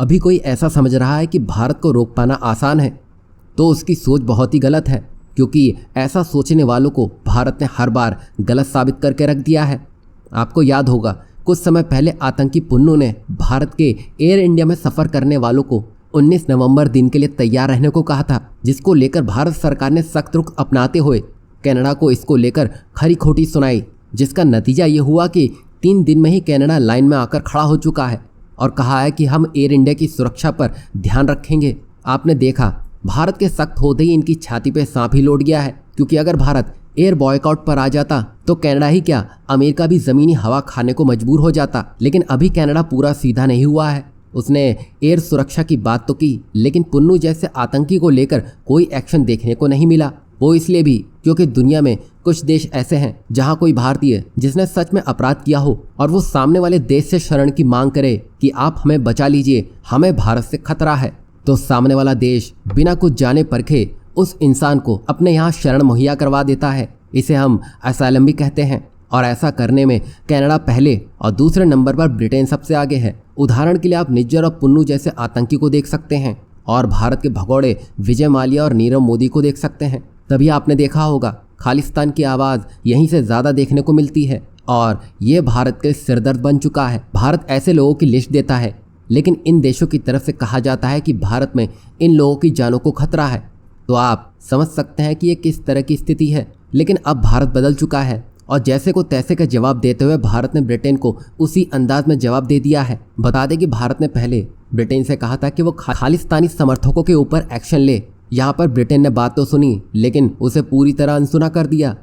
अभी कोई ऐसा समझ रहा है कि भारत को रोक पाना आसान है तो उसकी सोच बहुत ही गलत है, क्योंकि ऐसा सोचने वालों को भारत ने हर बार गलत साबित करके रख दिया है। आपको याद होगा कुछ समय पहले आतंकी पुन्नू ने भारत के एयर इंडिया में सफ़र करने वालों को 19 नवंबर दिन के लिए तैयार रहने को कहा था, जिसको लेकर भारत सरकार ने सख्त रुख अपनाते हुए कनाडा को इसको लेकर खरी खोटी सुनाई, जिसका नतीजा ये हुआ कि 3 दिन में ही कनाडा लाइन में आकर खड़ा हो चुका है और कहा है कि हम एयर इंडिया की सुरक्षा पर ध्यान रखेंगे। आपने देखा भारत के सख्त होते ही इनकी छाती पे सांप ही लौट गया है, क्योंकि अगर भारत एयर बॉयकॉट पर आ जाता तो कनाडा ही क्या अमेरिका भी ज़मीनी हवा खाने को मजबूर हो जाता। लेकिन अभी कनाडा पूरा सीधा नहीं हुआ है। उसने एयर सुरक्षा की बात तो की, लेकिन पुन्नू जैसे आतंकी को लेकर कोई एक्शन देखने को नहीं मिला। वो इसलिए भी क्योंकि दुनिया में कुछ देश ऐसे हैं जहां कोई भारतीय जिसने सच में अपराध किया हो और वो सामने वाले देश से शरण की मांग करे कि आप हमें बचा लीजिए, हमें भारत से खतरा है, तो सामने वाला देश बिना कुछ जाने परखे उस इंसान को अपने यहाँ शरण मुहैया करवा देता है। इसे हम असाइलम भी कहते हैं। और ऐसा करने में कनाडा पहले और दूसरे नंबर पर ब्रिटेन सबसे आगे है। उदाहरण के लिए आप निज्जर और पुन्नू जैसे आतंकी को देख सकते हैं और भारत के भगोड़े विजय माल्या और नीरव मोदी को देख सकते हैं। तभी आपने देखा होगा खालिस्तान की आवाज़ यहीं से ज़्यादा देखने को मिलती है और ये भारत के सिरदर्द बन चुका है। भारत ऐसे लोगों की लिस्ट देता है, लेकिन इन देशों की तरफ से कहा जाता है कि भारत में इन लोगों की जानों को खतरा है। तो आप समझ सकते हैं कि ये किस तरह की स्थिति है। लेकिन अब भारत बदल चुका है और जैसे को तैसे का जवाब देते हुए भारत ने ब्रिटेन को उसी अंदाज में जवाब दे दिया है। बता दें कि भारत ने पहले ब्रिटेन से कहा था कि वो खालिस्तानी समर्थकों के ऊपर एक्शन ले। यहाँ पर ब्रिटेन ने बात तो सुनी, लेकिन उसे पूरी तरह अनसुना कर दिया।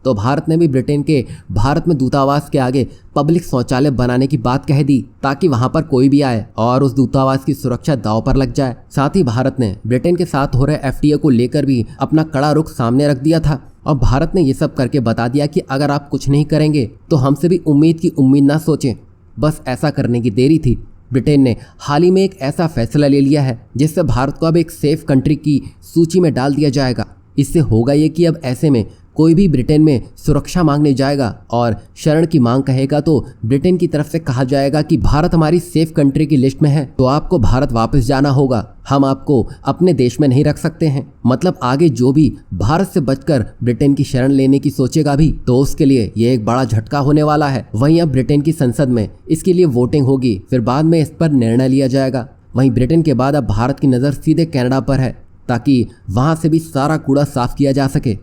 तो भारत ने भी ब्रिटेन के भारत में दूतावास के आगे पब्लिक शौचालय बनाने की बात कह दी, ताकि वहां पर कोई भी आए और उस दूतावास की सुरक्षा दांव पर लग जाए। साथ ही भारत ने ब्रिटेन के साथ हो रहे एफटीए को लेकर भी अपना कड़ा रुख सामने रख दिया था और भारत ने ये सब करके बता दिया कि अगर आप कुछ नहीं करेंगे तो हमसे भी उम्मीद की उम्मीद ना सोचें। बस ऐसा करने की देरी थी। ब्रिटेन ने हाल ही में एक ऐसा फैसला ले लिया है जिससे भारत को अब एक सेफ कंट्री की सूची में डाल दिया जाएगा। इससे होगा ये कि अब ऐसे में कोई भी ब्रिटेन में सुरक्षा मांगने जाएगा और शरण की मांग कहेगा तो ब्रिटेन की तरफ से कहा जाएगा कि भारत हमारी सेफ कंट्री की लिस्ट में है, तो आपको भारत वापस जाना होगा, हम आपको अपने देश में नहीं रख सकते हैं। मतलब आगे जो भी भारत से बचकर ब्रिटेन की शरण लेने की सोचेगा भी तो उसके लिए ये एक बड़ा झटका होने वाला है। वहीं अब ब्रिटेन की संसद में इसके लिए वोटिंग होगी, फिर बाद में इस पर निर्णय लिया जाएगा। वहीं ब्रिटेन के बाद अब भारत की नज़र सीधे कनाडा पर है, ताकि वहां से भी सारा कूड़ा साफ किया जा सके।